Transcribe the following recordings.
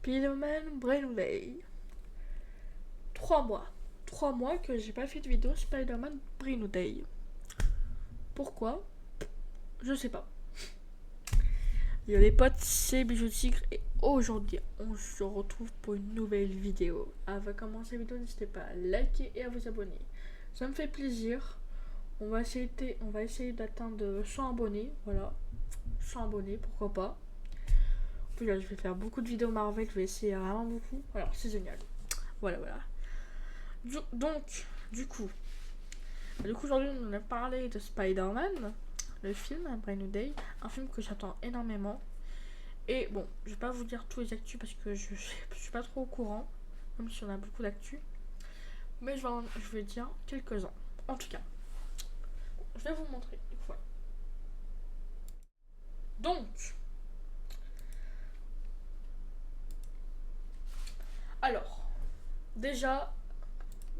Spider-Man Brand Day. 3 mois. 3 mois que j'ai pas fait de vidéo Spider-Man Brand Day. Pourquoi? Je sais pas. Yo les potes, c'est Bijou Tigre et aujourd'hui on se retrouve pour une nouvelle vidéo. Avant de commencer la vidéo, n'hésitez pas à liker et à vous abonner. Ça me fait plaisir. On va essayer d'atteindre 100 abonnés. Voilà. 100 abonnés, pourquoi pas. Puis là, je vais faire beaucoup de vidéos Marvel, je vais essayer vraiment beaucoup. Alors, c'est génial. Voilà. Du coup, aujourd'hui, on a parlé de Spider-Man, le film, Brand New Day, un film que j'attends énormément. Et bon, je vais pas vous dire tous les actus parce que je suis pas trop au courant, même si on a beaucoup d'actus. Mais je vais dire quelques-uns. En tout cas, je vais vous montrer. Voilà. Donc, alors, déjà,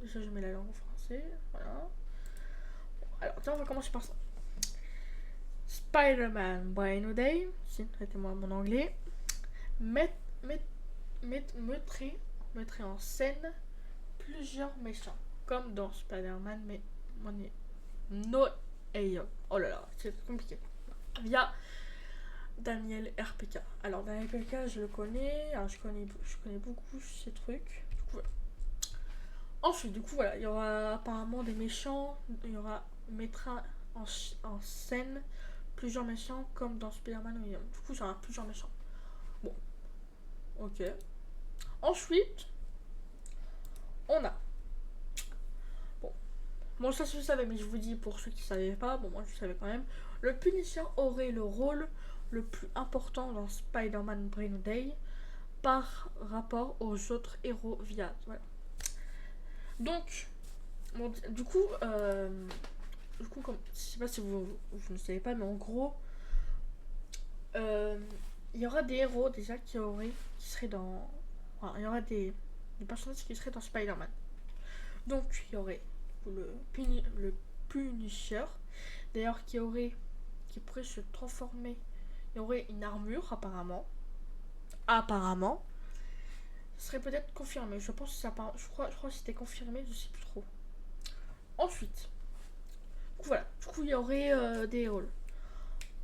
je mets la langue en français. Voilà. Alors, tiens, on va commencer par ça. Spider-Man Brand New Day, si, arrêtez-moi mon anglais, mettrait en scène plusieurs méchants, comme dans Spider-Man, mais No Way Home. Oh là là, c'est compliqué. Via Daniel RPK. Alors, Daniel RPK, je le connais, alors je connais beaucoup ces trucs. Du coup, voilà. Ensuite, du coup, voilà, il y aura apparemment des méchants, mettra en scène plusieurs méchants comme dans Spider-Man. Du coup, ça aura plusieurs méchants. Bon, ok. Ensuite, on a. Bon, ça je savais, mais je vous dis pour ceux qui ne savaient pas, bon, moi je savais quand même. Le Punisher aurait le rôle le plus important dans Spider-Man Brand New Day par rapport aux autres héros via. Voilà. Donc, bon, du coup, comme, je sais pas si vous ne savez pas, mais en gros, il y aura des héros déjà qui seraient dans. Enfin, il y aura des personnages qui seraient dans Spider-Man. Donc, il y aurait le Punisher, d'ailleurs, qui pourrait se transformer. Il y aurait une armure, apparemment. Ce serait peut-être confirmé. Je pense que je crois que c'était confirmé, je sais plus trop. Ensuite, voilà. Du coup, il y aurait des rôles.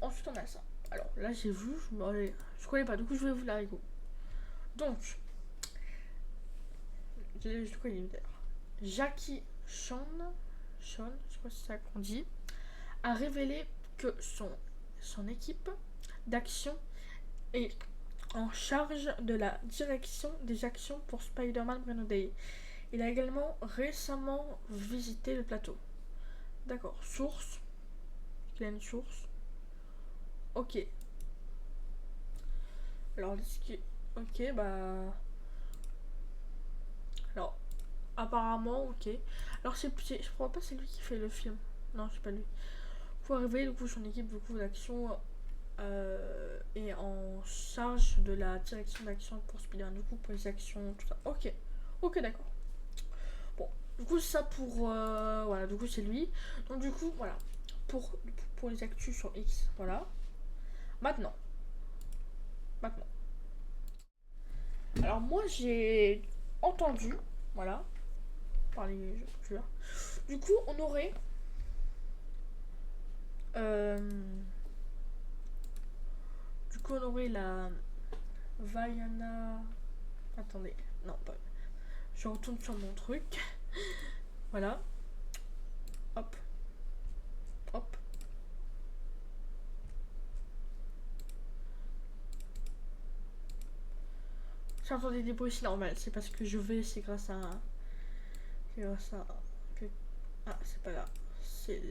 Ensuite, on a ça. Alors là, j'ai vu, je connais pas. Du coup, je vais vous la rigoler. Donc, je connais d'ailleurs. Jackie Chan, je crois que c'est ça qu'on dit, a révélé que son équipe d'action est en charge de la direction des actions pour Spider-Man Brand New Day. Il a également récemment visité le plateau. D'accord. Source. Il a une source. Ok. Alors, ok, bah. Alors, apparemment, ok. Alors, je crois pas que c'est lui qui fait le film. Non, c'est pas lui. Pour arriver, du coup, son équipe d'action est en charge de la direction d'action pour Spider-Man. Du coup, pour les actions, tout ça. Ok, d'accord. Bon, du coup, ça pour. Voilà, du coup, c'est lui. Donc, du coup, voilà. Pour les actus sur X, voilà. Maintenant. Alors, moi, j'ai entendu, voilà, par les joueurs. Du coup, on aurait. La Vaiana. Attendez, non, pas. Je retourne sur mon truc. Voilà. Hop. Si j'entendais des bruits, c'est normal. C'est parce que c'est grâce à. Ah, c'est pas là. C'est.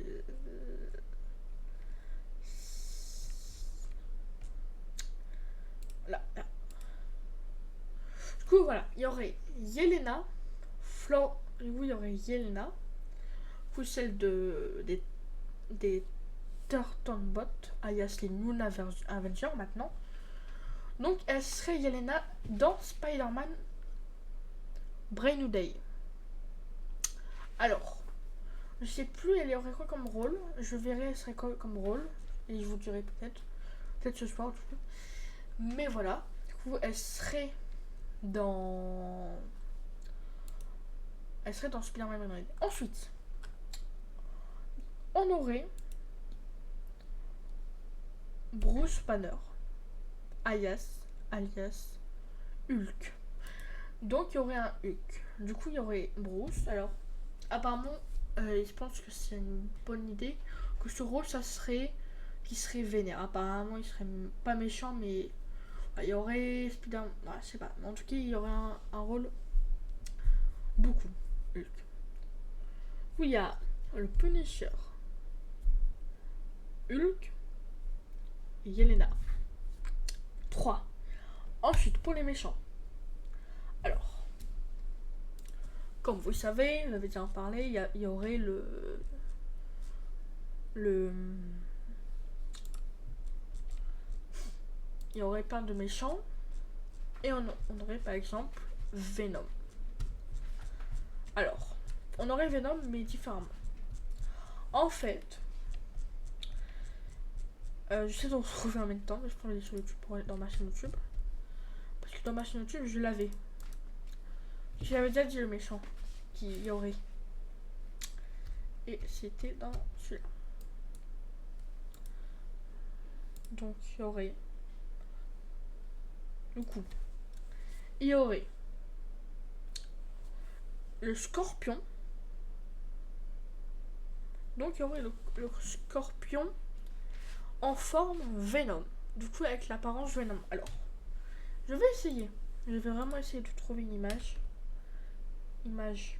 Là. Du coup, voilà. Il y aurait Yelena. Oui, il y aurait Yelena. Du coup, celle des Turtonbot, alias les Moon Avengers maintenant. Donc, elle serait Yelena dans Spider-Man Brand New Day. Alors, je sais plus, elle aurait quoi comme rôle. Je verrai, elle serait quoi comme rôle. Et je vous dirai peut-être ce soir, du coup. Mais voilà, du coup, elle serait dans... Elle serait dans Spider-Man Red. Ensuite, on aurait Bruce Banner, alias Hulk. Donc il y aurait un Hulk. Du coup il y aurait Bruce. Alors apparemment je pense que c'est une bonne idée que ce rôle ça serait qu'il serait vénère. Apparemment il serait pas méchant mais il y aurait Spider-Man. Je sais pas. Mais en tout cas il y aurait un rôle beaucoup Hulk. Où il y a le Punisher, Hulk et Yelena. 3. Ensuite pour les méchants. Alors, comme vous le savez, vous avez déjà parlé, il y aurait le il y aurait plein de méchants et on aurait par exemple Venom. Alors, on aurait Venom mais différemment. En fait, j'essaie de retrouver en même temps, mais je prends les sur YouTube pour aller dans ma chaîne YouTube. Parce que dans ma chaîne YouTube, je l'avais. J'avais déjà dit le méchant qu'il y aurait. Et c'était dans celui-là. Donc il y aurait. Du coup, il y aurait le scorpion. Donc il y aurait le scorpion en forme Venom. Du coup avec l'apparence Venom. Alors, je vais essayer. Je vais vraiment essayer de trouver une image. Image.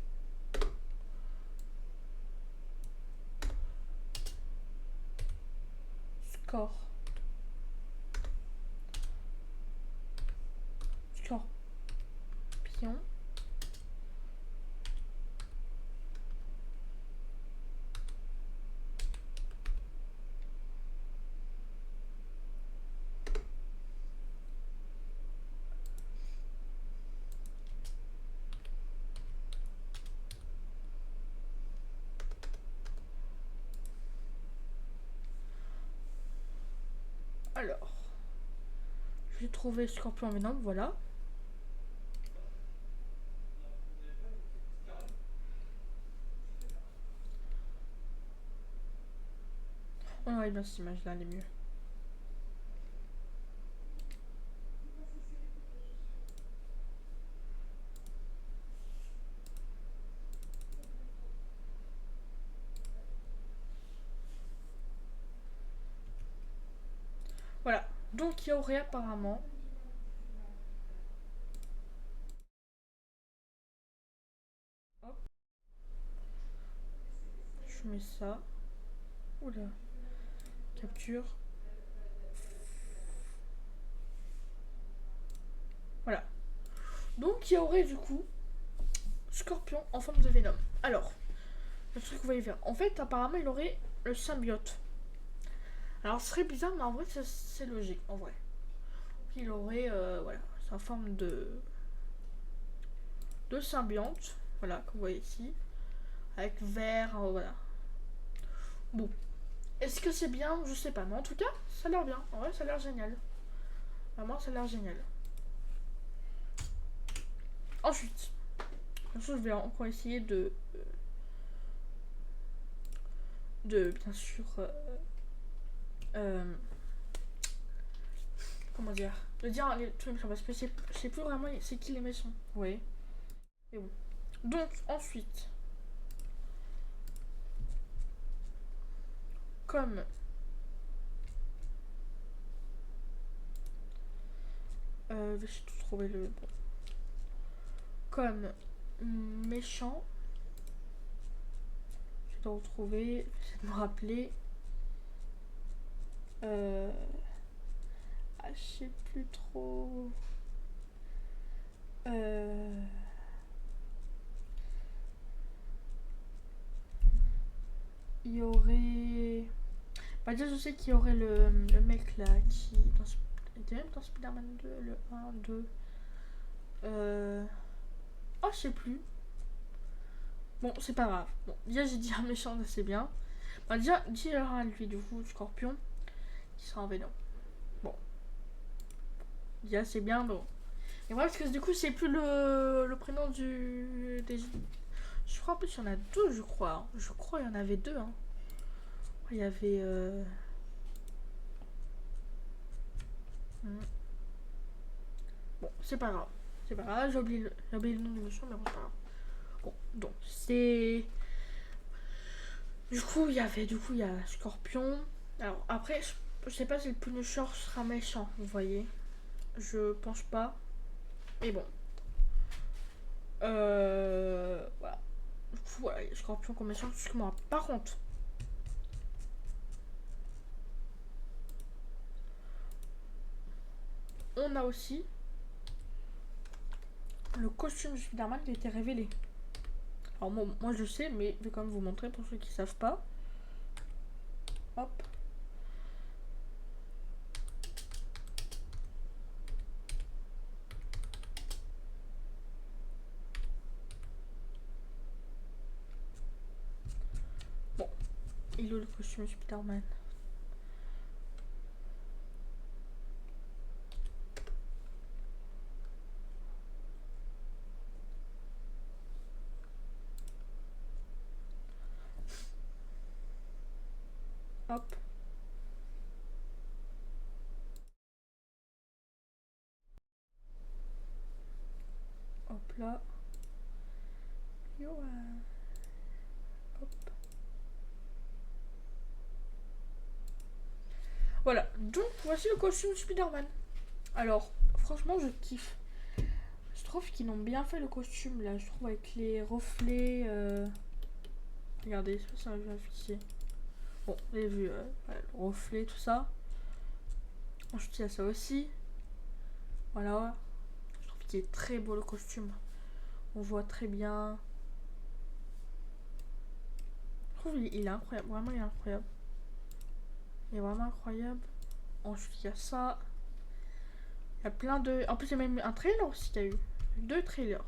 Scorpion. Alors, j'ai trouvé Scorpion Venom, voilà. On aurait bien cette image-là, elle est mieux. Voilà, donc il y aurait apparemment. Hop. Je mets ça. Oula. Capture. Voilà. Donc il y aurait du coup Scorpion en forme de Venom. Alors, le truc que vous voyez faire. En fait, apparemment, il aurait le symbiote. Alors, ce serait bizarre, mais en vrai, c'est logique, en vrai. Il aurait, voilà, sa forme de symbionte. Voilà, comme vous voyez ici. Avec vert, voilà. Bon. Est-ce que c'est bien? Je sais pas. Mais en tout cas, ça a l'air bien. En vrai, ça a l'air génial. Vraiment, ça a l'air génial. Ensuite, je vais encore essayer de bien sûr, comment dire, de dire les trucs méchants parce que je sais plus vraiment c'est qui les méchants. Oui. Et bon. Donc ensuite, comme je vais essayer de trouver le bon. Comme méchant, je vais retrouver, j'essaie de me rappeler. Je sais plus trop. Il y aurait. Bah, déjà, je sais qu'il y aurait le mec là qui. Il était même dans Spider-Man 2, le 1, 2. Oh, je sais plus. Bon, c'est pas grave. Bon, déjà, j'ai dit un méchant, c'est bien. Bah, déjà, dis-leur à lui, du coup, Scorpion, qui sera en Venom. Bon. Déjà, c'est bien, bon. Et voilà, parce que du coup, c'est plus le prénom des... Je crois en plus, il y en a deux, je crois. Hein. Je crois il y en avait deux. Hein. Il y avait... Bon, c'est pas grave. C'est pas grave, j'ai oublié le nom du méchant, mais bon, c'est pas grave. Bon, donc, c'est... Du coup, il y a Scorpion. Alors, après, je sais pas si le Punisher sera méchant, vous voyez. Je pense pas. Mais bon. Voilà. Du coup, voilà, il y a Scorpion comme méchant, excuse-moi. Par contre, on a aussi le costume de Spider-Man qui a été révélé. Alors, moi je sais, mais je vais quand même vous montrer pour ceux qui savent pas. Hop. Bon, il est où le costume de Spider-Man? Hop. Hop là. Yo, hop. Voilà, donc voici le costume de Spider-Man. Alors, franchement, je kiffe. Je trouve qu'ils ont bien fait le costume là. Je trouve avec les reflets. Regardez, ça va afficher. Bon, vous avez vu voilà, le reflet, tout ça. Ensuite, il y a ça aussi. Voilà. Je trouve qu'il est très beau le costume. On voit très bien. Je trouve il est incroyable. Vraiment, il est incroyable. Il est vraiment incroyable. Ensuite, il y a ça. Il y a plein de... En plus, il y a même un trailer aussi qu'il y a eu. Deux trailers.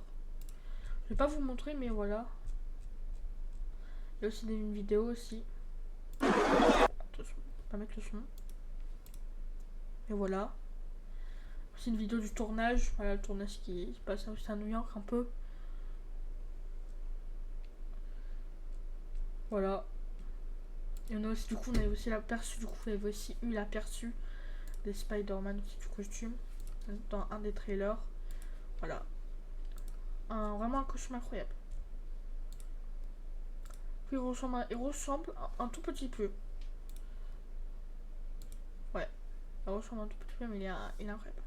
Je vais pas vous montrer, mais voilà. Il y a aussi une vidéo aussi. Attention, pas mettre le son. Et voilà. C'est une vidéo du tournage. Voilà, le tournage qui se passe aussi à New York un peu. Voilà. Et on a aussi, du coup, on avait aussi l'aperçu. Du coup, on avait aussi eu l'aperçu des Spider-Man aussi du costume. Dans un des trailers. Voilà. Vraiment un costume incroyable. Puis il ressemble un tout petit peu. Ouais. Il ressemble un tout petit peu, mais il est incroyable.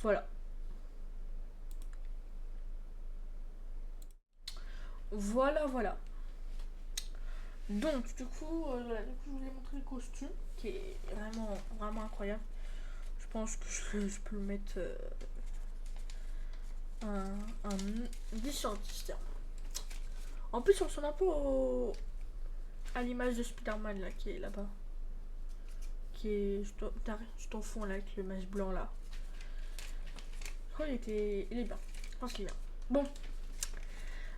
Voilà. Voilà, voilà. Donc, voilà, je voulais montrer le costume qui est vraiment, vraiment incroyable. Je pense que je peux le mettre un 10 sur 10. En plus, on ressemble un peu à l'image de Spider-Man là, qui est là-bas. Qui est juste au fond là, avec le masque blanc là. Je crois qu'il est bien. Je pense qu'il est bien. Bon,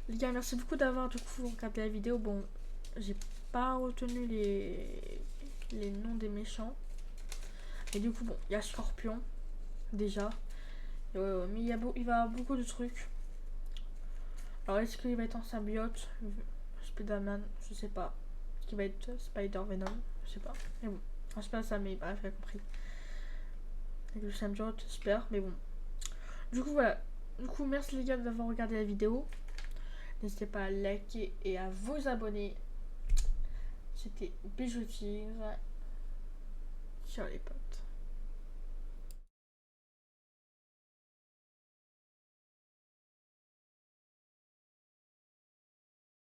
les gars, merci beaucoup d'avoir du coup regardé la vidéo. Bon, j'ai pas retenu les noms des méchants. Et du coup, bon, il y a Scorpion, déjà. Mais il va y avoir beaucoup de trucs. Alors, est-ce qu'il va être en symbiote Spider-Man, je sais pas. Est-ce qu'il va être Spider-Venom, je sais pas. Mais bon, enfin, c'est pas ça, mais bref, j'ai compris. Avec le symbiote, j'espère, mais bon. Du coup, voilà. Du coup, merci les gars d'avoir regardé la vidéo. N'hésitez pas à liker et à vous abonner. C'était Bijoutier sur les potes.